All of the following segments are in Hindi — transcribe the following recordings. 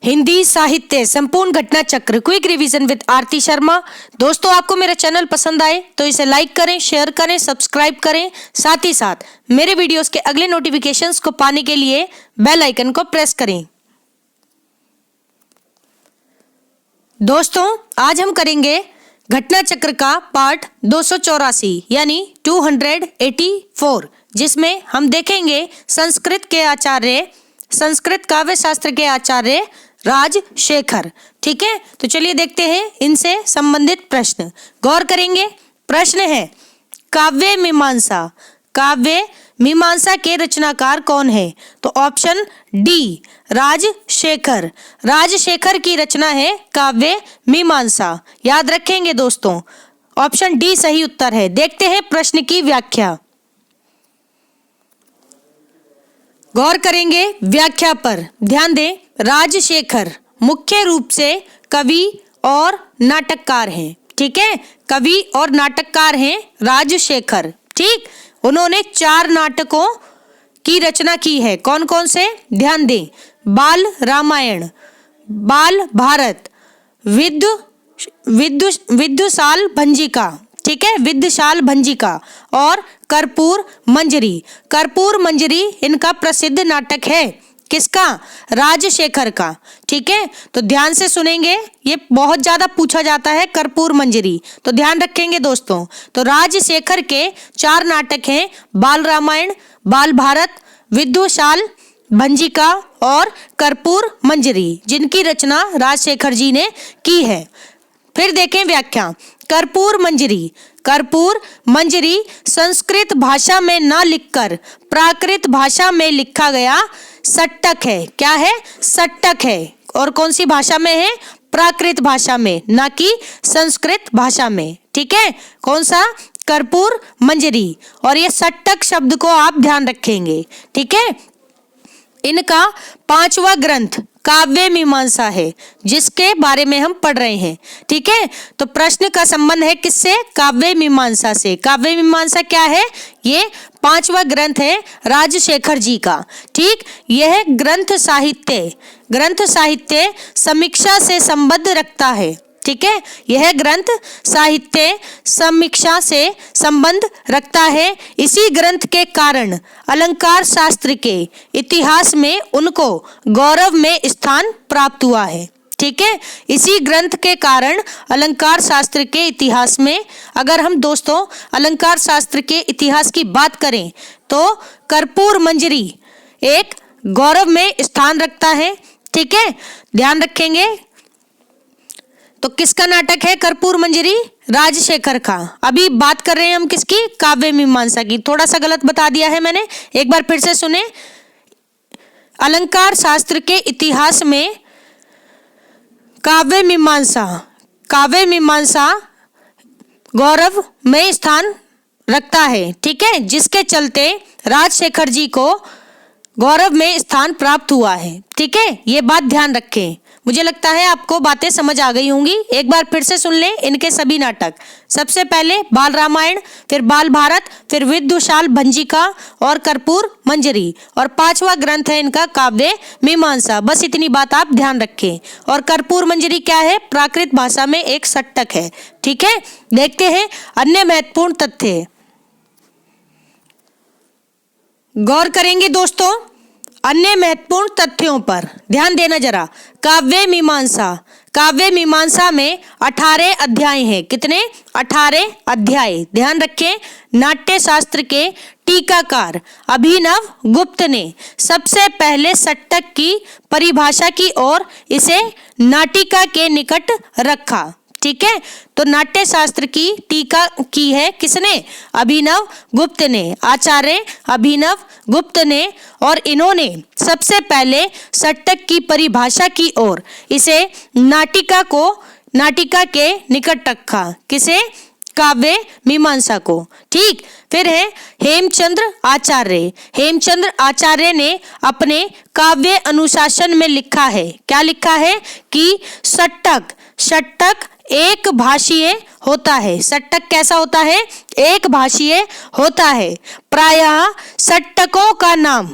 हिंदी साहित्य संपूर्ण घटना चक्र क्विक रिवीजन विद आरती शर्मा। दोस्तों, आपको मेरा चैनल पसंद आए तो इसे लाइक करें, शेयर करें, सब्सक्राइब करें। साथ ही साथ मेरे वीडियोस के अगले नोटिफिकेशंस को पाने के लिए बेल आइकन को प्रेस करें। दोस्तों, आज हम करेंगे घटना चक्र का पार्ट 284 यानी 284, जिसमें हम देखेंगे संस्कृत काव्य शास्त्र के आचार्य राजशेखर। ठीक है, तो चलिए देखते हैं इनसे संबंधित प्रश्न। गौर करेंगे। प्रश्न है, काव्य मीमांसा के रचनाकार कौन है? तो ऑप्शन डी राजशेखर। राजशेखर की रचना है काव्य मीमांसा। याद रखेंगे दोस्तों, ऑप्शन डी सही उत्तर है। देखते हैं प्रश्न की व्याख्या। गौर करेंगे व्याख्या पर, ध्यान दें। राजशेखर मुख्य रूप से कवि और नाटककार हैं। ठीक है, कवि और नाटककार हैं राजशेखर। ठीक, उन्होंने 4 नाटकों की रचना की है। कौन कौन से? ध्यान दें। बाल रामायण, बाल भारत, विद्युशाल भंजिका। ठीक है, विद्युशाल भंजिका और कर्पूर मंजरी। कर्पूर मंजरी इनका प्रसिद्ध नाटक है। किसका? राजशेखर का। ठीक है, तो ध्यान से सुनेंगे, ये बहुत ज्यादा पूछा जाता है कर्पूर मंजरी, तो ध्यान रखेंगे दोस्तों। तो राजशेखर के 4 नाटक हैं, बाल रामायण, बाल भारत, विद्युशाल भंजिका और कर्पूर मंजरी, जिनकी रचना राजशेखर जी ने की है। फिर देखें व्याख्या। कर्पूर मंजरी संस्कृत भाषा में न लिखकर प्राकृत भाषा में लिखा गया सट्टक है। क्या है? सट्टक है। और कौन सी भाषा में है? प्राकृत भाषा में, ना कि संस्कृत भाषा में। ठीक है, कौन सा? कर्पूर मंजरी। और ये सट्टक शब्द को आप ध्यान रखेंगे। ठीक है, इनका 5वां ग्रंथ काव्य मीमांसा है, जिसके बारे में हम पढ़ रहे हैं। ठीक है, तो प्रश्न का संबंध है किससे? काव्य मीमांसा से। काव्य मीमांसा क्या है? ये 5वां ग्रंथ है राजशेखर जी का। ठीक, यह ग्रंथ साहित्य समीक्षा से संबंध रखता है। ठीक है, यह ग्रंथ साहित्य समीक्षा से संबंध रखता है। इसी ग्रंथ के कारण अलंकार शास्त्र के इतिहास में उनको गौरव में स्थान प्राप्त हुआ है। ठीक है, इसी ग्रंथ के कारण अलंकार शास्त्र के इतिहास में, अगर हम दोस्तों अलंकार शास्त्र के इतिहास की बात करें तो कर्पूर मंजरी एक गौरव में स्थान रखता है। ठीक है, ध्यान रखेंगे। तो किसका नाटक है कर्पूर मंजरी? राजशेखर का। अभी बात कर रहे हैं हम किसकी? काव्य मीमांसा की। थोड़ा सा गलत बता दिया है मैंने, एक बार फिर से सुने। अलंकार शास्त्र के इतिहास में काव्य मीमांसा गौरव में स्थान रखता है। ठीक है, जिसके चलते राजशेखर जी को गौरव में स्थान प्राप्त हुआ है। ठीक है, ये बात ध्यान रखें। मुझे लगता है आपको बातें समझ आ गई होंगी। एक बार फिर से सुन लें इनके सभी नाटक। सबसे पहले बाल रामायण, फिर बाल भारत, फिर विद्युशाल भंजिका और कर्पूर मंजरी, और 5वां ग्रंथ है इनका काव्य मीमांसा। बस इतनी बात आप ध्यान रखें। और कर्पूर मंजरी क्या है? प्राकृत भाषा में एक सट्टक है। ठीक है, देखते हैं अन्य महत्वपूर्ण तथ्य। गौर करेंगे दोस्तों अन्य महत्वपूर्ण तथ्यों पर, ध्यान देना जरा। काव्य मीमांसा में 18 अध्याय हैं। कितने? 18 अध्याय। ध्यान रखें। नाट्य शास्त्र के टीकाकार अभिनव गुप्त ने सबसे पहले सट्टक की परिभाषा की और इसे नाटिका के निकट रखा। ठीक है, तो नाट्य शास्त्र की टीका की है किसने? अभिनव गुप्त ने, आचार्य अभिनव गुप्त ने। और इन्होंने सबसे पहले सट्टक की परिभाषा की और इसे नाटिका के निकट रखा। किसे? काव्य मीमांसा को। ठीक, फिर है हेमचंद्र आचार्य ने अपने काव्य अनुशासन में लिखा है। क्या लिखा है? कि सट्टक एक भाषीय होता है। सट्टक कैसा होता है? एक भाषीय होता है। प्रायः सट्टकों का नाम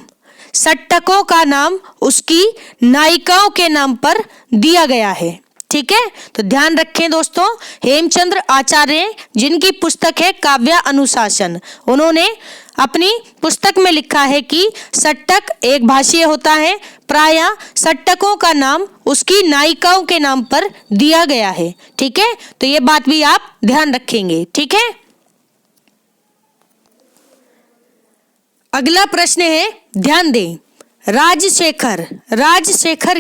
सट्टकों का नाम उसकी नायिकाओं के नाम पर दिया गया है। ठीक है, तो ध्यान रखें दोस्तों, हेमचंद्र आचार्य जिनकी पुस्तक है काव्य अनुशासन, उन्होंने अपनी पुस्तक में लिखा है कि सट्टक एक भाषीय होता है, प्रायः सट्टकों का नाम उसकी नायिकाओं के नाम पर दिया गया है। ठीक है, तो ये बात भी आप ध्यान रखेंगे। ठीक है, अगला प्रश्न है, ध्यान दें, राजशेखर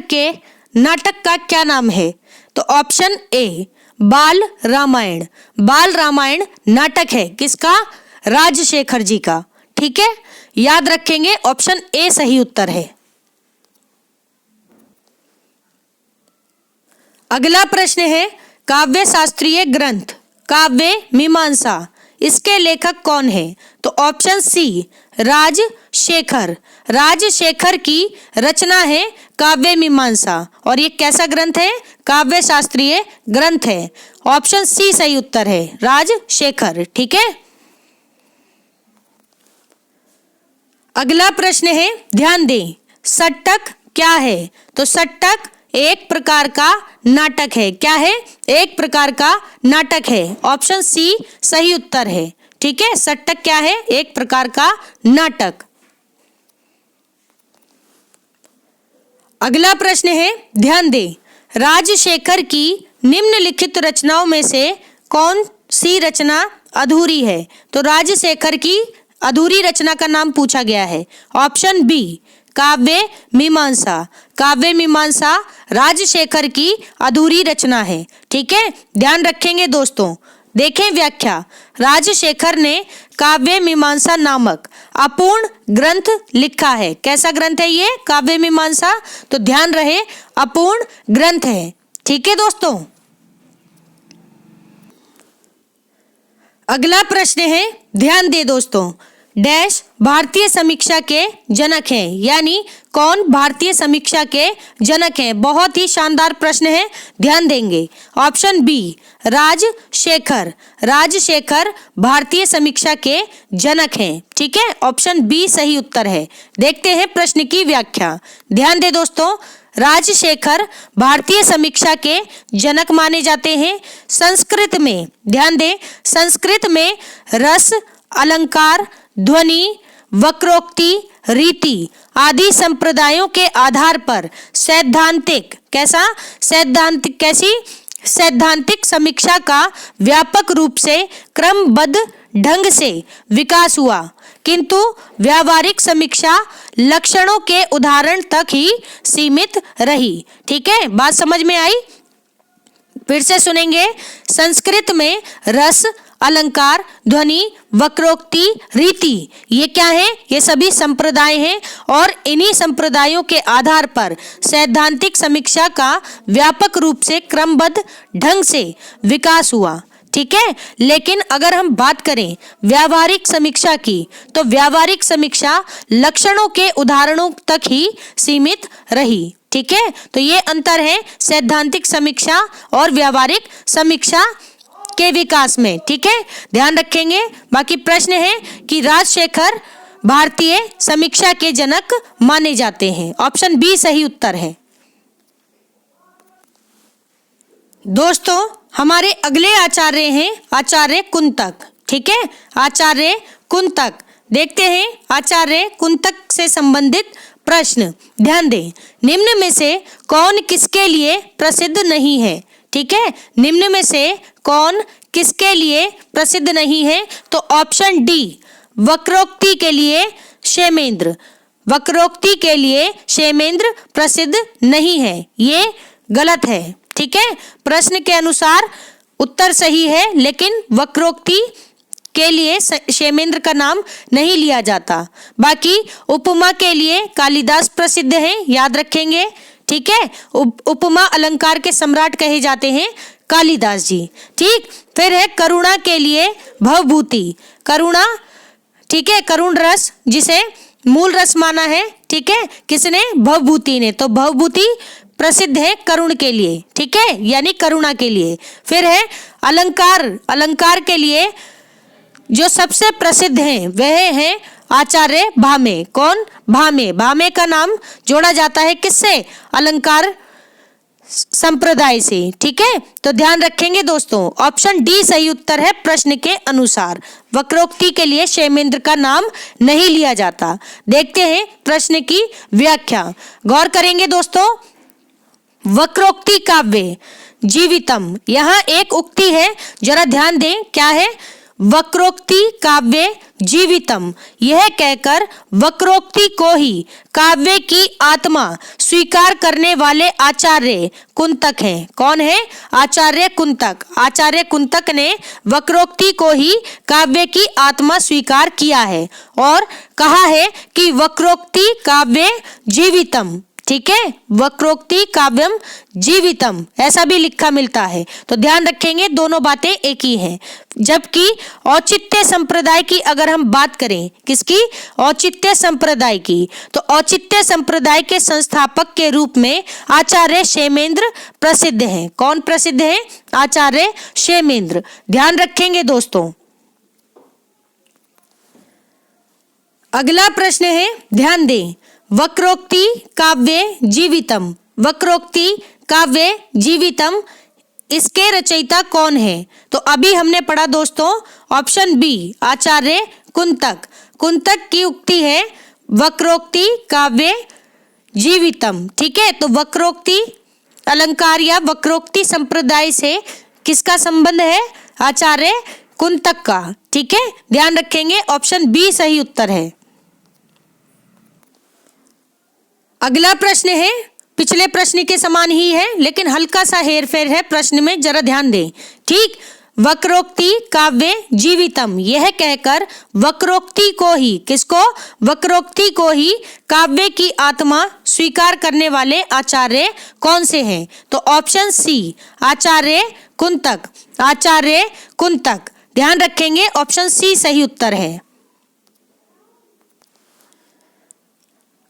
के नाटक का क्या नाम है? तो ऑप्शन ए बाल रामायण नाटक है, किसका? राजशेखर जी का। ठीक है, याद रखेंगे, ऑप्शन ए सही उत्तर है। अगला प्रश्न है, काव्य शास्त्रीय ग्रंथ काव्य मीमांसा, इसके लेखक कौन है? तो ऑप्शन सी राजशेखर की रचना है काव्य मीमांसा, और ये कैसा ग्रंथ है? काव्य शास्त्रीय ग्रंथ है। ऑप्शन सी सही उत्तर है, राजशेखर। ठीक है, अगला प्रश्न है, ध्यान दें, सट्टक क्या है? तो सट्टक एक प्रकार का नाटक है। क्या है? एक प्रकार का नाटक है। ऑप्शन सी सही उत्तर है। ठीक है, सट्टक क्या है? एक प्रकार का नाटक। अगला प्रश्न है, ध्यान दें, राजशेखर की निम्नलिखित रचनाओं में से कौन सी रचना अधूरी है? तो राजशेखर की अधूरी रचना का नाम पूछा गया है। ऑप्शन बी काव्य मीमांसा राजशेखर की अधूरी रचना है। ठीक है, ध्यान रखेंगे दोस्तों, देखें व्याख्या, राजशेखर ने काव्य मीमांसा नामक अपूर्ण ग्रंथ लिखा है। कैसा ग्रंथ है ये? काव्य मीमांसा। तो ध्यान रहे, अपूर्ण ग्रंथ है। ठीक है दोस्तों, अगला प्रश्न है, ध्यान दे दोस्तों, डैश भारतीय समीक्षा के जनक हैं, यानी कौन भारतीय समीक्षा के जनक हैं? बहुत ही शानदार प्रश्न है, ध्यान देंगे। ऑप्शन बी राजशेखर भारतीय समीक्षा के जनक हैं। ठीक है, ऑप्शन बी सही उत्तर है। देखते हैं प्रश्न की व्याख्या, ध्यान दे दोस्तों, राजशेखर भारतीय समीक्षा के जनक माने जाते हैं। संस्कृत में, ध्यान दें, संस्कृत में रस, अलंकार, ध्वनि, वक्रोक्ति, रीति आदि संप्रदायों के आधार पर सैद्धांतिक समीक्षा का व्यापक रूप से क्रमबद्ध ढंग से विकास हुआ, किंतु व्यावहारिक समीक्षा लक्षणों के उदाहरण तक ही सीमित रही। ठीक है, बात समझ में आई? फिर से सुनेंगे, संस्कृत में रस, अलंकार, ध्वनि, वक्रोक्ति, रीति, ये क्या है? ये सभी संप्रदाय हैं, और इन्हीं संप्रदायों के आधार पर सैद्धांतिक समीक्षा का व्यापक रूप से क्रमबद्ध ढंग से विकास हुआ। ठीक है, लेकिन अगर हम बात करें व्यावहारिक समीक्षा की, तो व्यावहारिक समीक्षा लक्षणों के उदाहरणों तक ही सीमित रही। ठीक है, तो ये अंतर है सैद्धांतिक समीक्षा और व्यावहारिक समीक्षा के विकास में। ठीक है, ध्यान रखेंगे। बाकी प्रश्न है कि राजशेखर भारतीय समीक्षा के जनक माने जाते हैं। ऑप्शन बी सही उत्तर है। दोस्तों, हमारे अगले आचार्य हैं आचार्य कुंतक। ठीक है, आचार्य कुंतक, देखते हैं आचार्य कुंतक से संबंधित प्रश्न। ध्यान दें, निम्न में से कौन किसके लिए प्रसिद्ध नहीं है? ठीक है, निम्न में से कौन किसके लिए प्रसिद्ध नहीं है? तो ऑप्शन डी वक्रोक्ति के लिए क्षेमेंद्र प्रसिद्ध नहीं है, ये गलत है। ठीक है, प्रश्न के अनुसार उत्तर सही है, लेकिन वक्रोक्ति के लिए क्षेमेंद्र का नाम नहीं लिया जाता। बाकी उपमा के लिए कालिदास प्रसिद्ध हैं, याद रखेंगे। ठीक है, उपमा अलंकार के सम्राट कहे जाते हैं कालिदास जी। ठीक, फिर है करुणा के लिए भवभूति, करुणा, ठीक है, करुण रस जिसे मूल रस माना है। ठीक है, किसने? भवभूति ने। तो भवभूति प्रसिद्ध है करुण के लिए। ठीक है, यानी करुणा के लिए। फिर है अलंकार के लिए जो सबसे प्रसिद्ध हैं वह है आचार्य भामे। कौन? भामे। भामे का नाम जोड़ा जाता है किससे? अलंकार संप्रदाय से। ठीक है, तो ध्यान रखेंगे दोस्तों, ऑप्शन डी सही उत्तर है प्रश्न के अनुसार। वक्रोक्ति के लिए क्षेमेंद्र का नाम नहीं लिया जाता। देखते हैं प्रश्न की व्याख्या, गौर करेंगे दोस्तों। वक्रोक्ति काव्य जीवितम, यहाँ एक उक्ति है, जरा ध्यान दें, क्या है? वक्रोक्ति काव्य जीवितम, यह कहकर वक्रोक्ति को ही काव्य की आत्मा स्वीकार करने वाले आचार्य कुंतक हैं। कौन है? आचार्य कुंतक। आचार्य कुंतक ने वक्रोक्ति को ही काव्य की आत्मा स्वीकार किया है और कहा है कि वक्रोक्ति काव्य जीवितम। ठीक है, वक्रोक्ति काव्यम जीवितम ऐसा भी लिखा मिलता है। तो ध्यान रखेंगे, दोनों बातें एक ही हैं। जबकि औचित्य संप्रदाय की अगर हम बात करें, किसकी? औचित्य संप्रदाय की, तो औचित्य संप्रदाय के संस्थापक के रूप में आचार्य क्षेमेंद्र प्रसिद्ध हैं। कौन प्रसिद्ध है? आचार्य क्षेमेंद्र। ध्यान रखेंगे दोस्तों। अगला प्रश्न है, ध्यान दें, वक्रोक्ति काव्य जीवितम। वक्रोक्ति काव्य जीवितम, इसके रचयिता कौन है? तो अभी हमने पढ़ा दोस्तों ऑप्शन बी, आचार्य कुंतक। कुंतक की उक्ति है वक्रोक्ति काव्य जीवितम। ठीक है, तो वक्रोक्ति अलंकार या वक्रोक्ति संप्रदाय से किसका संबंध है? आचार्य कुंतक का। ठीक है, ध्यान रखेंगे, ऑप्शन बी सही उत्तर है। अगला प्रश्न है, पिछले प्रश्न के समान ही है लेकिन हल्का सा हेरफेर है प्रश्न में, जरा ध्यान दें। ठीक, वक्रोक्ति काव्य जीवितम, यह कहकर वक्रोक्ति को ही, किसको? वक्रोक्ति को ही काव्य की आत्मा स्वीकार करने वाले आचार्य कौन से हैं? तो ऑप्शन सी, आचार्य कुंतक। आचार्य कुंतक, ध्यान रखेंगे, ऑप्शन सी सही उत्तर है।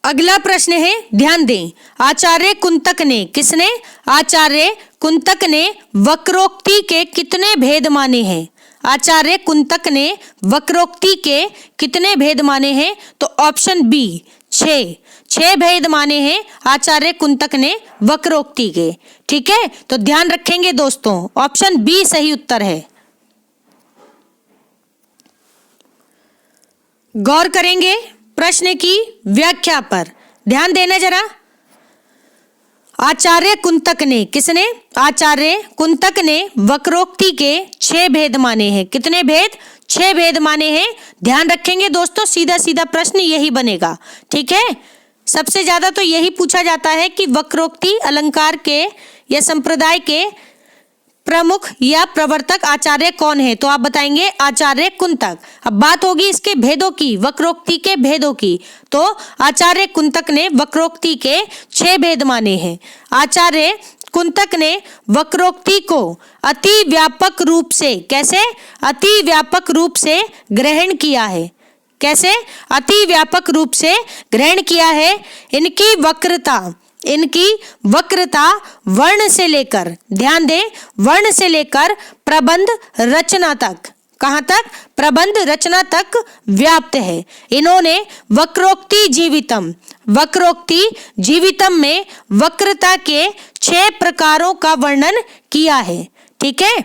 अगला प्रश्न है, ध्यान दें, आचार्य कुंतक ने, किसने? आचार्य कुंतक ने वक्रोक्ति के कितने भेद माने हैं? आचार्य कुंतक ने वक्रोक्ति के कितने भेद माने हैं? तो ऑप्शन बी 6 भेद माने हैं आचार्य कुंतक ने वक्रोक्ति के। ठीक है, तो ध्यान रखेंगे दोस्तों, ऑप्शन बी सही उत्तर है। गौर करेंगे प्रश्न की व्याख्या पर, ध्यान देना जरा। आचार्य कुंतक ने, किसने? आचार्य कुंतक ने वक्रोक्ति के 6 भेद माने हैं। कितने भेद? 6 भेद माने हैं। ध्यान रखेंगे दोस्तों, सीधा सीधा प्रश्न यही बनेगा। ठीक है, सबसे ज्यादा तो यही पूछा जाता है कि वक्रोक्ति अलंकार के या संप्रदाय के प्रमुख या प्रवर्तक आचार्य कौन है? तो आप बताएंगे आचार्य कुंतक। अब बात होगी इसके भेदों की, वक्रोक्ति के भेदों की, तो आचार्य कुंतक ने वक्रोक्ति के 6 भेद माने हैं। आचार्य कुंतक ने वक्रोक्ति को अति व्यापक रूप से, कैसे? अति व्यापक रूप से ग्रहण किया है। कैसे? अति व्यापक रूप से ग्रहण किया है। इनकी वक्रता वर्ण से लेकर, ध्यान दें, वर्ण से लेकर प्रबंध रचना तक, कहां तक? प्रबंध रचना तक व्याप्त है। इन्होंने वक्रोक्ति जीवितम में वक्रता के 6 प्रकारों का वर्णन किया है। ठीक है,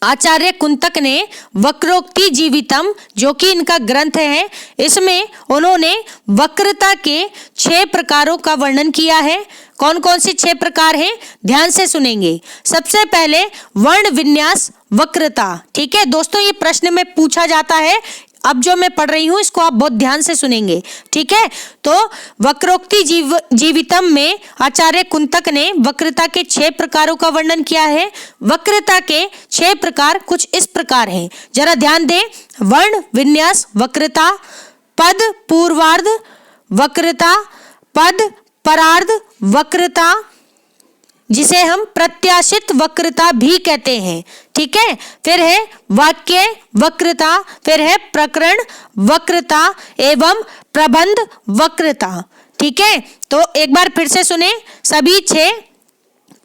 आचार्य कुंतक ने वक्रोक्ति जीवितम, जो कि इनका ग्रंथ है, इसमें उन्होंने वक्रता के 6 प्रकारों का वर्णन किया है। कौन कौन से 6 प्रकार हैं? ध्यान से सुनेंगे। सबसे पहले वर्ण विन्यास वक्रता। ठीक है दोस्तों, ये प्रश्न में पूछा जाता है। अब जो मैं पढ़ रही हूं इसको आप बहुत ध्यान से सुनेंगे। ठीक है, तो वक्रोक्ति जीवितम में आचार्य कुंतक ने वक्रता के 6 प्रकारों का वर्णन किया है। वक्रता के 6 प्रकार कुछ इस प्रकार हैं, जरा ध्यान दें। वर्ण विन्यास वक्रता, पद पूर्वार्ध वक्रता, पद परार्ध वक्रता, जिसे हम प्रत्याशित वक्रता भी कहते हैं। ठीक है, फिर है वाक्य वक्रता, फिर है प्रकरण वक्रता एवं प्रबंध वक्रता। ठीक है, तो एक बार फिर से सुने सभी 6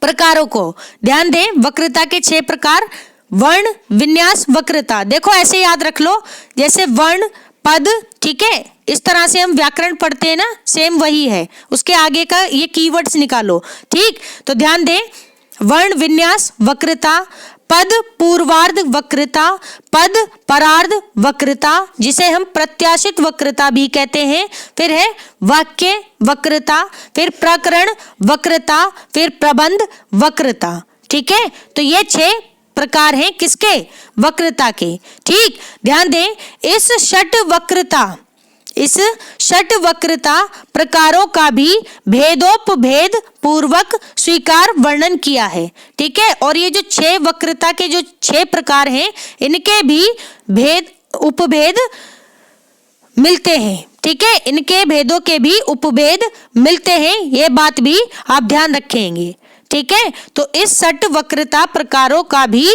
प्रकारों को, ध्यान दें। वक्रता के 6 प्रकार, वर्ण विन्यास वक्रता, देखो ऐसे याद रख लो, जैसे वर्ण, पद, ठीक है, इस तरह से हम व्याकरण पढ़ते हैं ना, सेम वही है, उसके आगे का ये कीवर्ड्स निकालो, ठीक। तो ध्यान दें, वर्ण विन्यास वक्रता, पद पूर्वार्ध वक्रता, पद परार्ध वक्रता जिसे हम प्रत्याशित वक्रता भी कहते हैं, फिर है वाक्य वक्रता, फिर प्रकरण वक्रता, फिर प्रबंध वक्रता, ठीक है। तो ये 6 प्रकार हैं किसके? वक्रता के, ठीक। ध्यान दें, इस षट वक्रता प्रकारों का भी भेदोपभेद पूर्वक स्वीकार वर्णन किया है, ठीक है। और ये जो 6 वक्रता के जो 6 प्रकार हैं, इनके भी भेद उपभेद मिलते हैं, ठीक है, इनके भेदों के भी उपभेद मिलते हैं, ये बात भी आप ध्यान रखेंगे, ठीक है। तो इस षट वक्रता प्रकारों का भी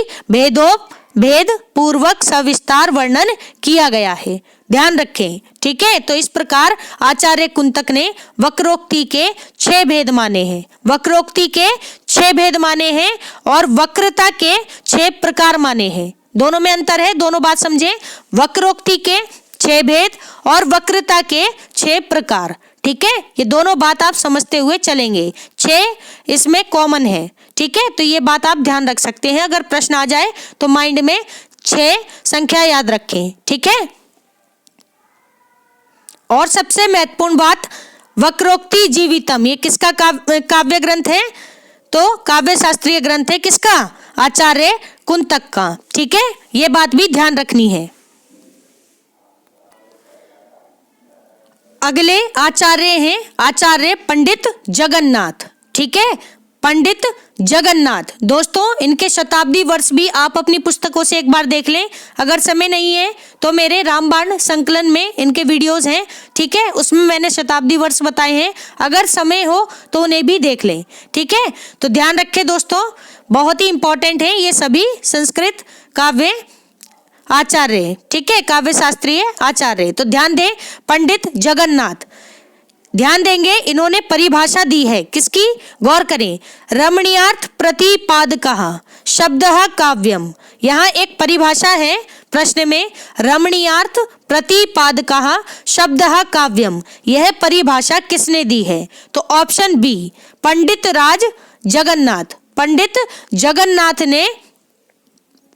भेद पूर्वक सविस्तार वर्णन किया गया है, ध्यान रखें, ठीक है। तो इस प्रकार आचार्य कुंतक ने वक्रोक्ति के 6 भेद माने हैं, वक्रोक्ति के 6 भेद माने हैं और वक्रता के 6 प्रकार माने हैं। दोनों में अंतर है, दोनों बात समझें, वक्रोक्ति के 6 भेद और वक्रता के 6 प्रकार, ठीक है। ये दोनों बात आप समझते हुए चलेंगे, 6 इसमें कॉमन है, ठीक है। तो ये बात आप ध्यान रख सकते हैं, अगर प्रश्न आ जाए तो माइंड में 6 संख्या याद रखें, ठीक है। और सबसे महत्वपूर्ण बात, वक्रोक्ति जीवितम, ये किसका काव्य ग्रंथ है? तो काव्य शास्त्रीय ग्रंथ है किसका? आचार्य कुंतक का, ठीक है, ये बात भी ध्यान रखनी है। अगले आचार्य हैं आचार्य पंडित जगन्नाथ, ठीक है, पंडित जगन्नाथ। दोस्तों, इनके शताब्दी वर्ष भी आप अपनी पुस्तकों से एक बार देख लें, अगर समय नहीं है तो मेरे रामबाण संकलन में इनके वीडियोस हैं, ठीक है, उसमें मैंने शताब्दी वर्ष बताए हैं, अगर समय हो तो उन्हें भी देख लें, ठीक है। तो ध्यान रखें दोस्तों, बहुत ही इंपॉर्टेंट है ये सभी संस्कृत काव्य आचार्य, ठीक है, काव्य शास्त्रीय आचार्य। तो ध्यान दें, पंडित जगन्नाथ, ध्यान देंगे, इन्होंने परिभाषा दी है किसकी? गौर करें, रमणीयार्थ प्रतिपादकः शब्दः काव्यम। यहाँ एक परिभाषा है प्रश्न में, रमणीयार्थ प्रतिपादकः शब्दः काव्यम, यह परिभाषा किसने दी है? तो ऑप्शन बी, पंडित राज जगन्नाथ, पंडित जगन्नाथ ने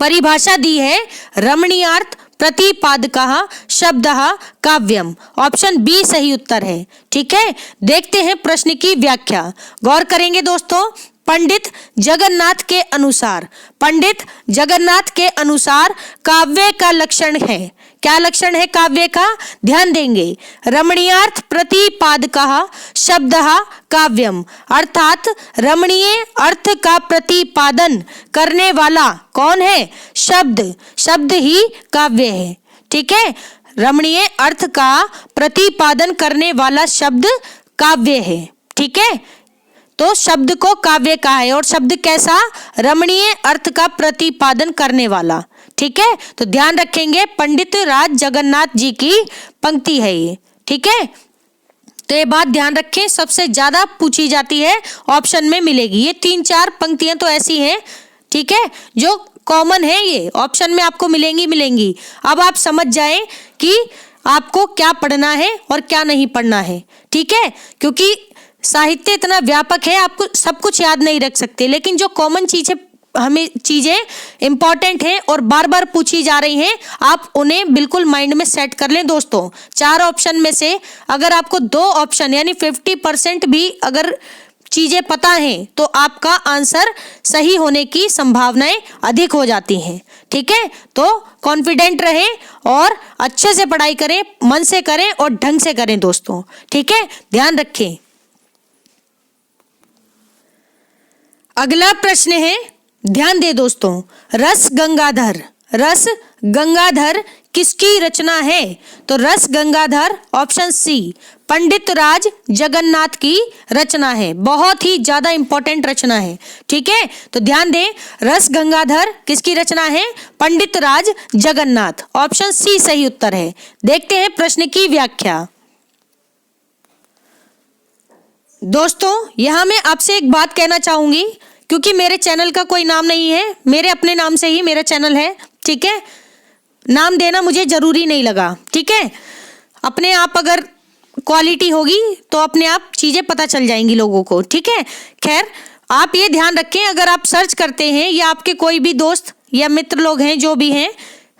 परिभाषा दी है, रमणीयार्थ प्रतिपादकः शब्दः काव्यम, ऑप्शन बी सही उत्तर है, ठीक है। देखते हैं प्रश्न की व्याख्या, गौर करेंगे दोस्तों। पंडित जगन्नाथ के अनुसार, पंडित जगन्नाथ के अनुसार काव्य का लक्षण है, क्या लक्षण है काव्य का? ध्यान देंगे, रमणीयार्थ प्रतिपादकः शब्दः काव्यम, अर्थात रमणीय अर्थ का प्रतिपादन करने वाला कौन है? शब्द, शब्द ही काव्य है, ठीक है, रमणीय अर्थ का प्रतिपादन करने वाला शब्द काव्य है, ठीक है। तो शब्द को काव्य कहा है, और शब्द कैसा? रमणीय अर्थ का प्रतिपादन करने वाला, ठीक है। तो ध्यान रखेंगे, पंडित राज जगन्नाथ जी की पंक्ति है ये, ठीक है। तो ये बात ध्यान रखें, सबसे ज्यादा पूछी जाती है, ऑप्शन में मिलेगी, ये 3-4 पंक्तियां तो ऐसी हैं, ठीक है, जो कॉमन है, ये ऑप्शन में आपको मिलेंगी। अब आप समझ जाएं कि आपको क्या पढ़ना है और क्या नहीं पढ़ना है, ठीक है, क्योंकि साहित्य इतना व्यापक है, आपको सब कुछ याद नहीं रख सकते, लेकिन जो कॉमन चीजें इंपॉर्टेंट हैं और बार बार पूछी जा रही हैं, आप उन्हें बिल्कुल माइंड में सेट कर लें दोस्तों। 4 ऑप्शन में से अगर आपको 2 ऑप्शन यानी 50% भी अगर चीजें पता हैं, तो आपका आंसर सही होने की संभावनाएं अधिक हो जाती हैं, ठीक है। तो कॉन्फिडेंट रहें और अच्छे से पढ़ाई करें, मन से करें और ढंग से करें दोस्तों, ठीक है, ध्यान रखें। अगला प्रश्न है, ध्यान दे दोस्तों, रस गंगाधर, रस गंगाधर किसकी रचना है? तो रस गंगाधर ऑप्शन सी, पंडित राज जगन्नाथ की रचना है, बहुत ही ज्यादा इंपॉर्टेंट रचना है, ठीक है। तो ध्यान दें, रस गंगाधर किसकी रचना है? पंडित राज जगन्नाथ, ऑप्शन सी सही उत्तर है। देखते हैं प्रश्न की व्याख्या। दोस्तों, यहां मैं आपसे एक बात कहना चाहूंगी, क्योंकि मेरे चैनल का कोई नाम नहीं है, मेरे अपने नाम से ही मेरा चैनल है, ठीक है, नाम देना मुझे जरूरी नहीं लगा, ठीक है। अपने आप अगर क्वालिटी होगी तो अपने आप चीजें पता चल जाएंगी लोगों को, ठीक है। खैर, आप ये ध्यान रखें, अगर आप सर्च करते हैं या आपके कोई भी दोस्त या मित्र लोग हैं जो भी हैं,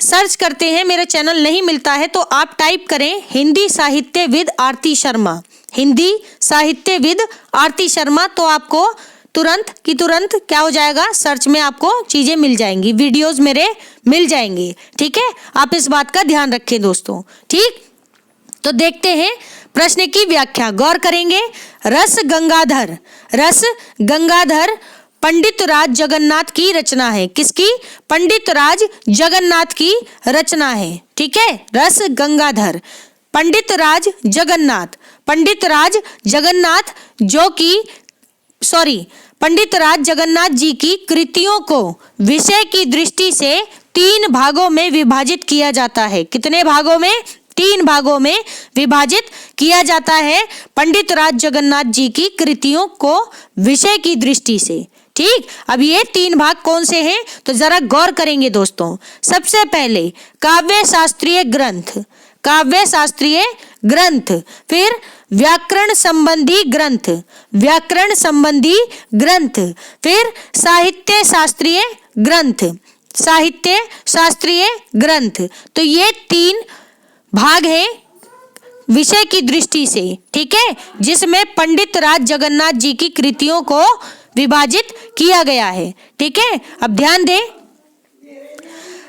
सर्च करते हैं मेरा चैनल नहीं मिलता है, तो आप टाइप करें हिंदी साहित्य विद आरती शर्मा, हिंदी साहित्य विद आरती शर्मा, तो आपको तुरंत की तुरंत क्या हो जाएगा, सर्च में आपको चीजें मिल जाएंगी, वीडियोस मेरे मिल जाएंगे, ठीक है। आप इस बात का ध्यान रखें दोस्तों, ठीक। तो देखते हैं प्रश्न की व्याख्या, गौर करेंगे। रस गंगाधर, रस गंगाधर पंडित राज जगन्नाथ की रचना है। किसकी? पंडित राज जगन्नाथ की रचना है, ठीक है। रस गंगाधर पंडित राज जगन्नाथ, पंडित राज जगन्नाथ जो कि पंडित राज जगन्नाथ जी की कृतियों को विषय की दृष्टि से 3 भागों में विभाजित किया जाता है। कितने भागों में? 3 भागों में विभाजित किया जाता है पंडित राज जगन्नाथ जी की कृतियों को विषय की दृष्टि से, ठीक। अब ये 3 भाग कौन से हैं तो जरा गौर करेंगे दोस्तों। सबसे पहले काव्य शास्त्रीय ग्रंथ, काव्य शास्त्रीय ग्रंथ, फिर व्याकरण संबंधी ग्रंथ, व्याकरण संबंधी ग्रंथ, फिर साहित्य शास्त्रीय ग्रंथ, साहित्य शास्त्रीय ग्रंथ। तो ये 3 भाग हैं विषय की दृष्टि से, ठीक है, जिसमें पंडित राज जगन्नाथ जी की कृतियों को विभाजित किया गया है, ठीक है। अब ध्यान दें,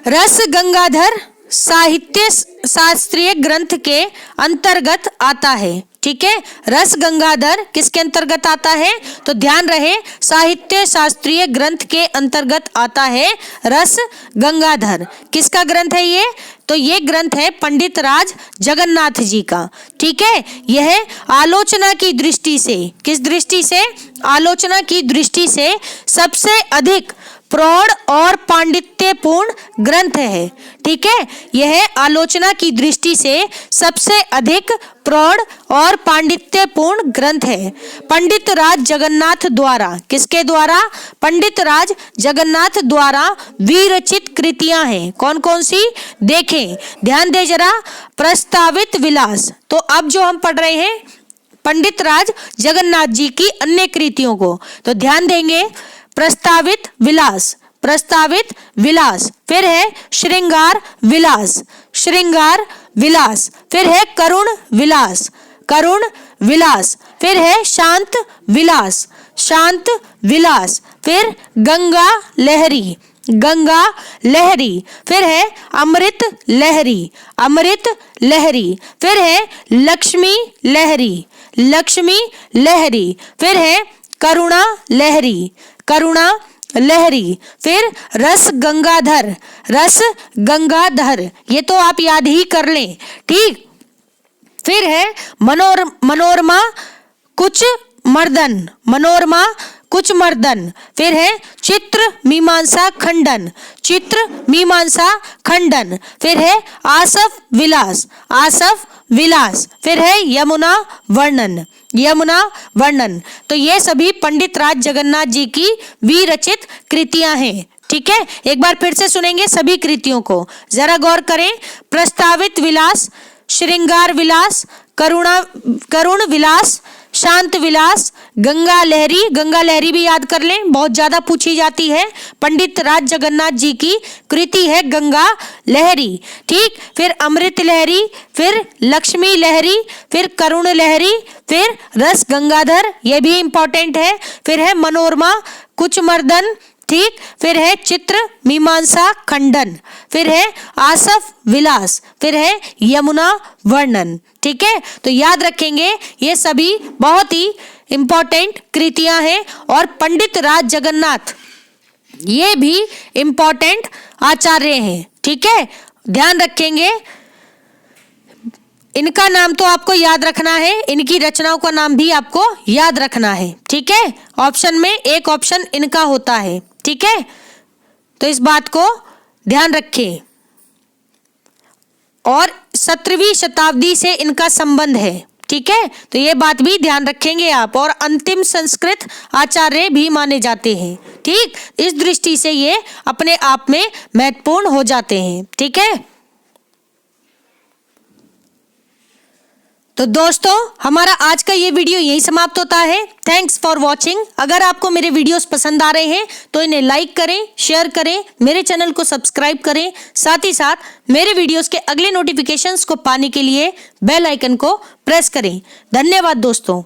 रस गंगाधर साहित्य शास्त्रीय ग्रंथ के अंतर्गत आता है, ठीक है। रस गंगाधर किसके अंतर्गत आता है तो ध्यान रहे, साहित्य शास्त्रीय ग्रंथ के अंतर्गत आता है रस गंगाधर। किसका ग्रंथ है ये तो ये ग्रंथ है पंडित राज जगन्नाथ जी का, ठीक है। यह आलोचना की दृष्टि से, किस दृष्टि से? आलोचना की दृष्टि से सबसे अधिक प्रौढ़ और पांडित्यपूर्ण ग्रंथ है, ठीक है। यह आलोचना की दृष्टि से सबसे अधिक प्रौढ़ और पांडित्यपूर्ण ग्रंथ है पंडित राज जगन्नाथ द्वारा। किसके द्वारा? पंडित राज जगन्नाथ द्वारा विरचित कृतियां हैं। कौन कौन सी? देखें, ध्यान दे जरा। प्रस्तावित विलास, तो अब जो हम पढ़ रहे हैं पंडित राज जगन्नाथ जी की अन्य कृतियों को, तो ध्यान देंगे। प्रस्तावित विलास, प्रस्तावित विलास, फिर है श्रृंगार विलास, श्रृंगार विलास, फिर है करुण विलास, करुण विलास, फिर है शांत विलास, शांत विलास, फिर गंगा लहरी, गंगा लहरी, फिर है अमृत लहरी, अमृत लहरी, फिर है लक्ष्मी लहरी, लक्ष्मी लहरी, फिर है करुणा लहरी, करुणा लहरी, फिर रस गंगाधर, रस गंगाधर, ये तो आप याद ही कर लें, ठीक। फिर है मनोरमा कुछ मर्दन, मनोरमा कुछ मर्दन, फिर है चित्र मीमांसा खंडन, चित्र मीमांसा खंडन, फिर है आसफ विलास, आसफ विलास, फिर है यमुना वर्णन, यमुना वर्णन। तो ये सभी पंडित राज जगन्नाथ जी की विरचित कृतियां हैं, ठीक है। एक बार फिर से सुनेंगे सभी कृतियों को, जरा गौर करें। प्रस्तावित विलास, श्रृंगार विलास, करुण विलास, शांत विलास, गंगा लहरी, गंगा लहरी भी याद कर लें, बहुत ज्यादा पूछी जाती है। पंडित राज जगन्नाथ जी की कृति है गंगा लहरी, ठीक। फिर अमृत लहरी, फिर लक्ष्मी लहरी, फिर करुण लहरी, फिर रस गंगाधर, ये भी इंपॉर्टेंट है, फिर है मनोरमा कुछ मर्दन, ठीक। फिर है चित्र मीमांसा खंडन, फिर है आसफ विलास, फिर है यमुना वर्णन, ठीक है। तो याद रखेंगे ये सभी बहुत ही इंपॉर्टेंट कृतियां हैं और पंडित राज जगन्नाथ ये भी इंपॉर्टेंट आचार्य हैं, ठीक है। ध्यान रखेंगे, इनका नाम तो आपको याद रखना है, इनकी रचनाओं का नाम भी आपको याद रखना है, ठीक है। ऑप्शन में एक ऑप्शन इनका होता है, ठीक है। तो इस बात को ध्यान रखें। और 17वीं शताब्दी से इनका संबंध है, ठीक है। तो ये बात भी ध्यान रखेंगे आप। और अंतिम संस्कृत आचार्य भी माने जाते हैं, ठीक। इस दृष्टि से ये अपने आप में महत्वपूर्ण हो जाते हैं, ठीक है। तो दोस्तों हमारा आज का ये वीडियो यही समाप्त होता है। Thanks for watching. अगर आपको मेरे वीडियोस पसंद आ रहे हैं तो इन्हें लाइक करें, शेयर करें, मेरे चैनल को सब्सक्राइब करें। साथ ही साथ मेरे वीडियोस के अगले नोटिफिकेशंस को पाने के लिए बेल आइकन को प्रेस करें। धन्यवाद दोस्तों।